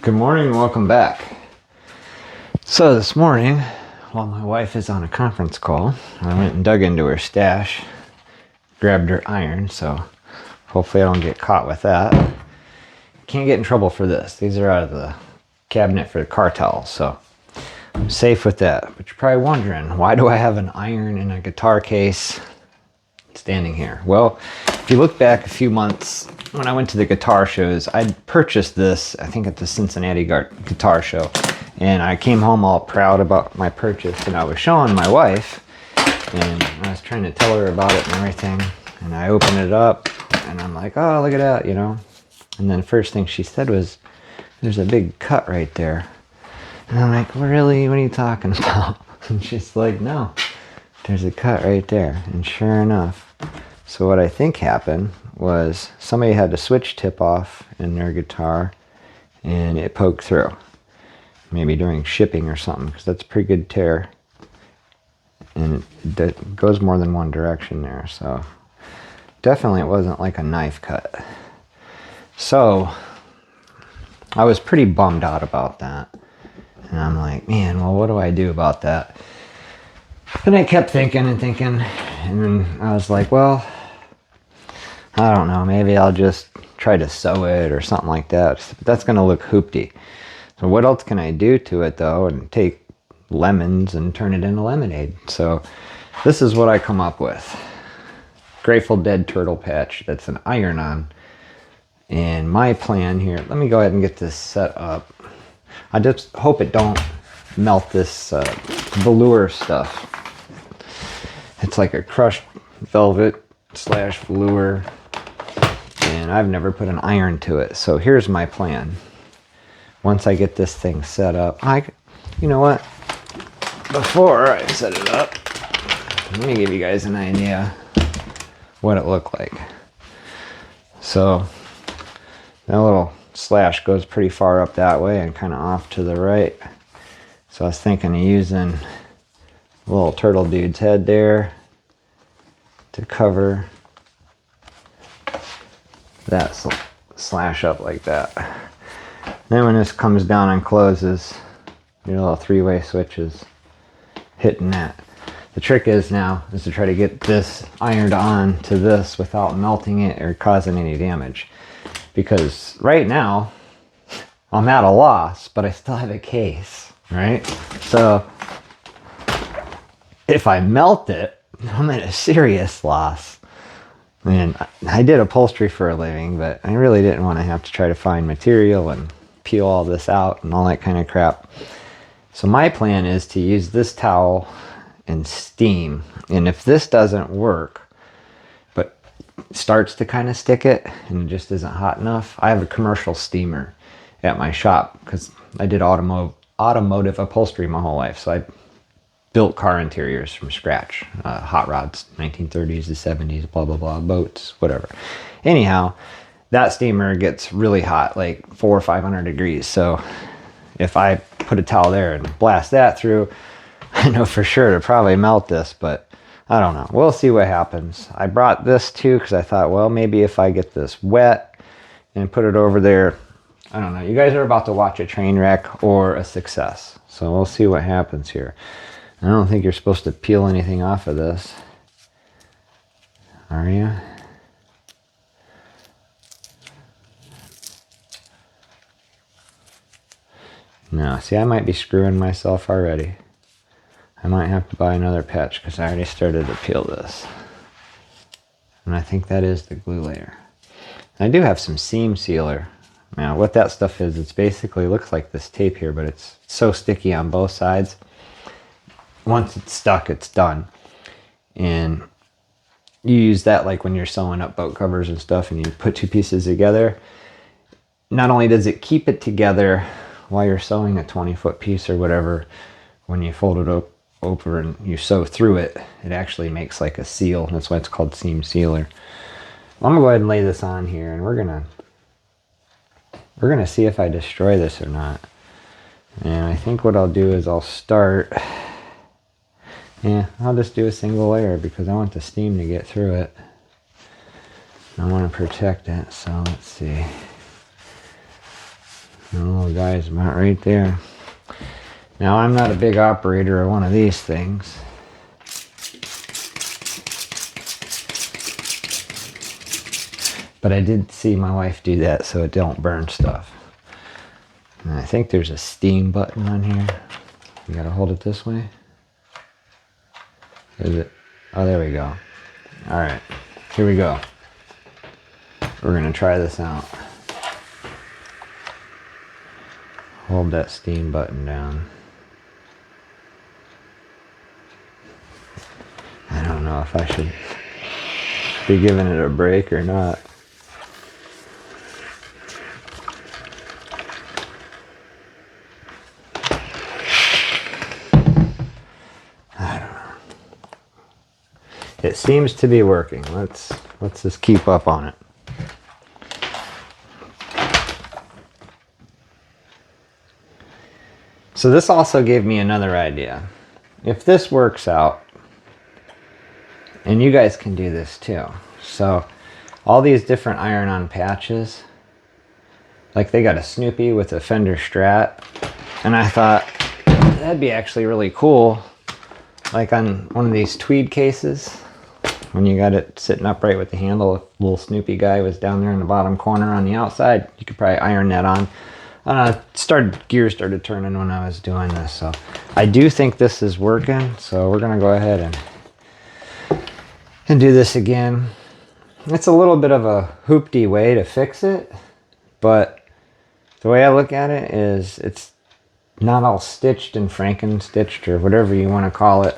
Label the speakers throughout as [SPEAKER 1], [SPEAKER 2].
[SPEAKER 1] Good morning and welcome back. So this morning, while my wife is on a conference call, I went and dug into her stash, grabbed her iron, so hopefully I don't get caught with that. Can't get in trouble for this. These are out of the cabinet for the car towels, so I'm safe with that. But you're probably wondering, why do I have an iron in a guitar case standing here? Well, if you look back a few months when I went to the guitar shows, I'd purchased this, I think at the Cincinnati guitar show, and I came home all proud about my purchase, and I was showing my wife, and I was trying to tell her about it and everything, and I opened it up, and I'm like, oh, look at that, you know, and then the first thing she said was, there's a big cut right there, and I'm like, really, what are you talking about? And she's like, no, there's a cut right there, and sure enough. So what I think happened was somebody had the switch tip off in their guitar and it poked through. Maybe during shipping or something, because that's a pretty good tear. And it goes more than one direction there. So definitely it wasn't like a knife cut. So I was pretty bummed out about that. And I'm like, man, well, what do I do about that? And I kept thinking and thinking. And then I was like, well, I don't know, maybe I'll just try to sew it or something like that. But that's going to look hoopty. So what else can I do to it, though, and take lemons and turn it into lemonade? So this is what I come up with. Grateful Dead turtle patch that's an iron-on. And my plan here, let me go ahead and get this set up. I just hope it don't melt this velour stuff. It's like a crushed velvet / velour. And I've never put an iron to it. So here's my plan. Once I get this thing set up, you know what? Before I set it up, let me give you guys an idea what it looked like. So that little slash goes pretty far up that way and kind of off to the right. So I was thinking of using a little turtle dude's head there to cover that slash up like that. Then when this comes down and closes, your little three-way switches hitting that. The trick is now is to try to get this ironed on to this without melting it or causing any damage. Because right now, I'm at a loss, but I still have a case, right? So if I melt it, I'm at a serious loss. And I did upholstery for a living, but I really didn't want to have to try to find material and peel all this out and all that kind of crap. So my plan is to use this towel and steam. And if this doesn't work, but starts to kind of stick it and it just isn't hot enough, I have a commercial steamer at my shop because I did automotive upholstery my whole life. So I built car interiors from scratch, hot rods, 1930s to 70s, blah, blah, blah, boats, whatever. Anyhow, that steamer gets really hot, like 400 or 500 degrees. So if I put a towel there and blast that through, I know for sure to probably melt this, but I don't know. We'll see what happens. I brought this too because I thought, well, maybe if I get this wet and put it over there, I don't know. You guys are about to watch a train wreck or a success. So we'll see what happens here. I don't think you're supposed to peel anything off of this. Are you? No, see, I might be screwing myself already. I might have to buy another patch because I already started to peel this. And I think that is the glue layer. I do have some seam sealer. Now, what that stuff is, it's basically looks like this tape here, but it's so sticky on both sides. Once it's stuck, it's done. And you use that like when you're sewing up boat covers and stuff and you put two pieces together. Not only does it keep it together while you're sewing a 20-foot piece or whatever, when you fold it over and you sew through it, it actually makes like a seal. That's why it's called seam sealer. I'm gonna go ahead and lay this on here and we're gonna see if I destroy this or not. And I think what I'll do is I'll start. Yeah, I'll just do a single layer because I want the steam to get through it. I want to protect it, so let's see. The little guy's about right there. Now, I'm not a big operator of one of these things. But I did see my wife do that so it don't burn stuff. And I think there's a steam button on here. You gotta hold it this way. Is it? Oh, there we go. Alright, here we go. We're gonna try this out. Hold that steam button down. I don't know if I should be giving it a break or not. I don't know. It seems to be working. Let's just keep up on it. So this also gave me another idea. If this works out, and you guys can do this too. So all these different iron-on patches, like they got a Snoopy with a Fender Strat, and I thought that'd be actually really cool, like on one of these tweed cases, when you got it sitting upright with the handle, if little Snoopy guy was down there in the bottom corner on the outside, you could probably iron that on. Gears started turning when I was doing this, so I do think this is working, so we're gonna go ahead and do this again. It's a little bit of a hoopty way to fix it, but the way I look at it is it's not all stitched and franken-stitched or whatever you want to call it.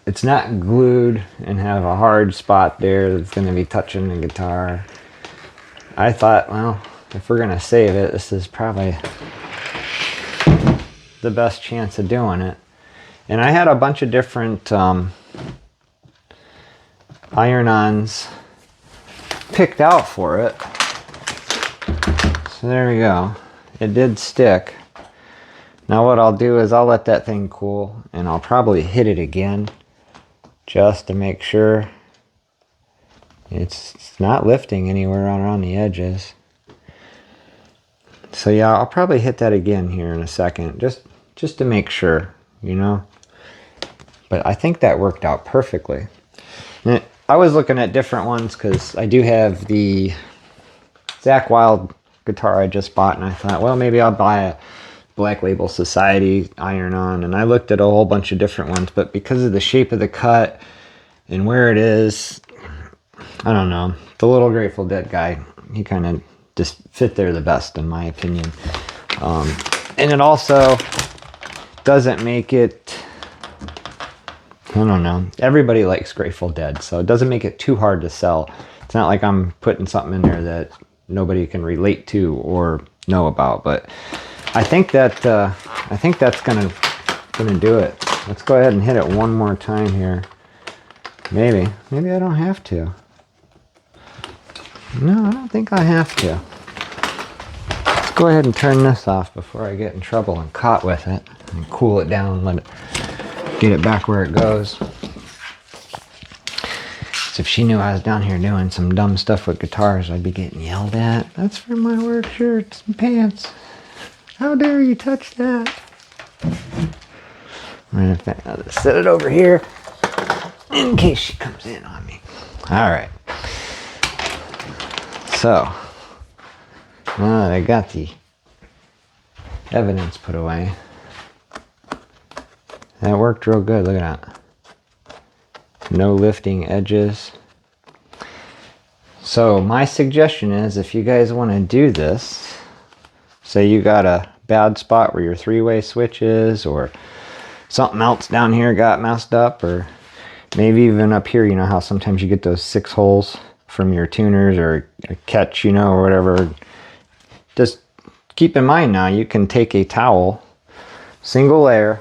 [SPEAKER 1] It's not glued and have a hard spot there that's going to be touching the guitar. I thought, well, if we're going to save it, this is probably the best chance of doing it. And I had a bunch of different iron-ons picked out for it. So there we go. It did stick. Now what I'll do is I'll let that thing cool and I'll probably hit it again just to make sure it's not lifting anywhere around the edges. So yeah, I'll probably hit that again here in a second just to make sure, you know. But I think that worked out perfectly. And I was looking at different ones because I do have the Zakk Wylde guitar I just bought, and I thought, well, maybe I'll buy a Black Label Society iron-on. And I looked at a whole bunch of different ones, but because of the shape of the cut and where it is, I don't know. The little Grateful Dead guy, he kind of just fit there the best, in my opinion. And it also doesn't make it, I don't know. Everybody likes Grateful Dead, so it doesn't make it too hard to sell. It's not like I'm putting something in there that nobody can relate to or know about. But I think that's gonna do it. Let's go ahead and hit it one more time here. Maybe I don't have to. No, I don't think I have to. Let's go ahead and turn this off before I get in trouble and caught with it, and cool it down, let it get it back where it goes. So if she knew I was down here doing some dumb stuff with guitars, I'd be getting yelled at. That's for my work shirts and pants. How dare you touch that? I'll just set it over here in case she comes in on me. All right. So now that I got the evidence put away, that worked real good. Look at that. No lifting edges. So my suggestion is, if you guys want to do this, say you got a bad spot where your three-way switch is, or something else down here got messed up, or maybe even up here, you know how sometimes you get those 6 holes from your tuners or a catch, you know, or whatever. Just keep in mind now, you can take a towel, single layer,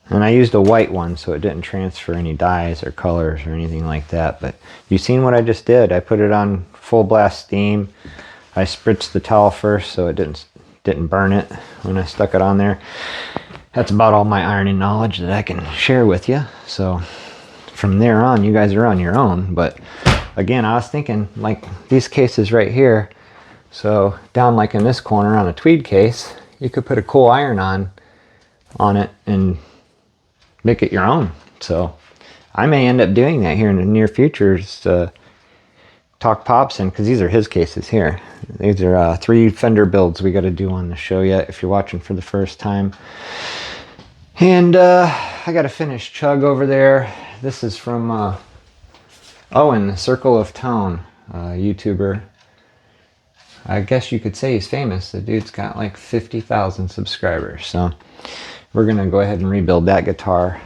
[SPEAKER 1] and I used a white one so it didn't transfer any dyes or colors or anything like that. But you seen what I just did? I put it on full blast steam. I spritzed the towel first so it didn't burn it when I stuck it on there. That's about all my ironing knowledge that I can share with you. So from there on, you guys are on your own. But again, I was thinking, like these cases right here, So down like in this corner on a tweed case, you could put a cool iron on it and make it your own. So I may end up doing that here in the near future. Just, talk Pops in, because these are his cases here. These are 3 fender builds we got to do on the show yet if you're watching for the first time. And I got a finished chug over there. This is from Owen, the Circle of Tone, YouTuber. I guess you could say he's famous. The dude's got like 50,000 subscribers. So we're going to go ahead and rebuild that guitar.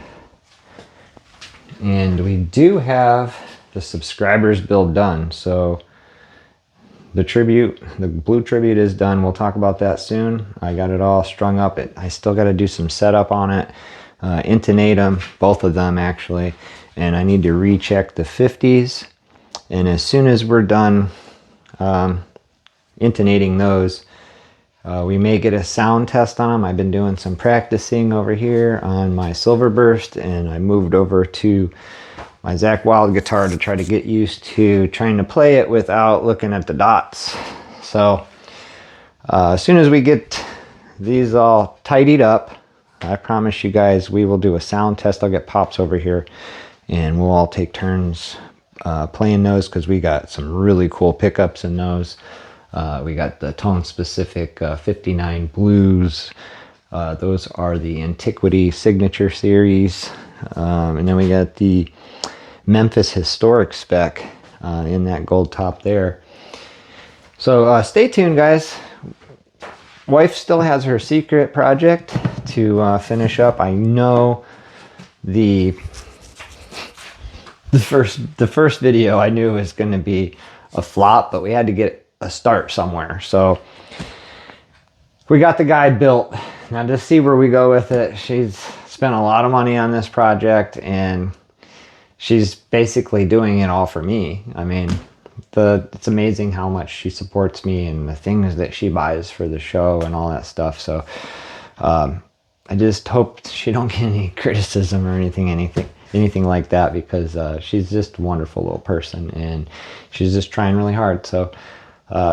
[SPEAKER 1] And we do have the subscribers build done. So the blue tribute is done. We'll talk about that soon. I got it all strung up. I still got to do some setup on it. Intonate them, both of them actually. And I need to recheck the 50s. And as soon as we're done intonating those, we may get a sound test on them. I've been doing some practicing over here on my Silverburst, and I moved over to my Zakk Wylde guitar to try to get used to trying to play it without looking at the dots. So as soon as we get these all tidied up, I promise you guys we will do a sound test. I'll get Pops over here and we'll all take turns playing those, because we got some really cool pickups in those. We got the tone specific 59 blues. Those are the Antiquity Signature Series. And then we got the Memphis Historic spec in that gold top there. So stay tuned, guys. Wife still has her secret project to finish up. I know the first video I knew was going to be a flop, but we had to get a start somewhere. So we got the guy built. Now to see where we go with it, she's spent a lot of money on this project, and she's basically doing it all for me. I mean, it's amazing how much she supports me and the things that she buys for the show and all that stuff. So I just hope she don't get any criticism or anything like that, because she's just a wonderful little person and she's just trying really hard. So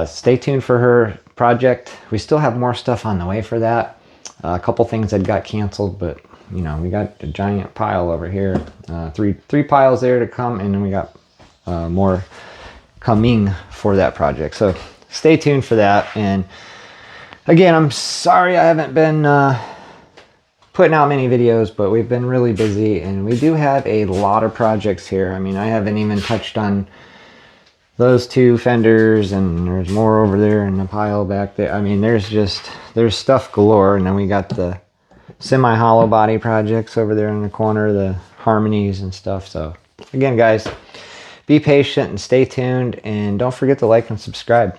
[SPEAKER 1] stay tuned for her project. We still have more stuff on the way for that. A couple things that got canceled, but you know, we got a giant pile over here. Three piles there to come, and then we got more coming for that project. So stay tuned for that. And again, I'm sorry I haven't been putting out many videos, but we've been really busy, and we do have a lot of projects here. I mean, I haven't even touched on those 2 fenders, and there's more over there in the pile back there. I mean, there's stuff galore. And then we got the semi-hollow body projects over there in the corner, the harmonies and stuff. So again, guys, be patient and stay tuned, and don't forget to like and subscribe.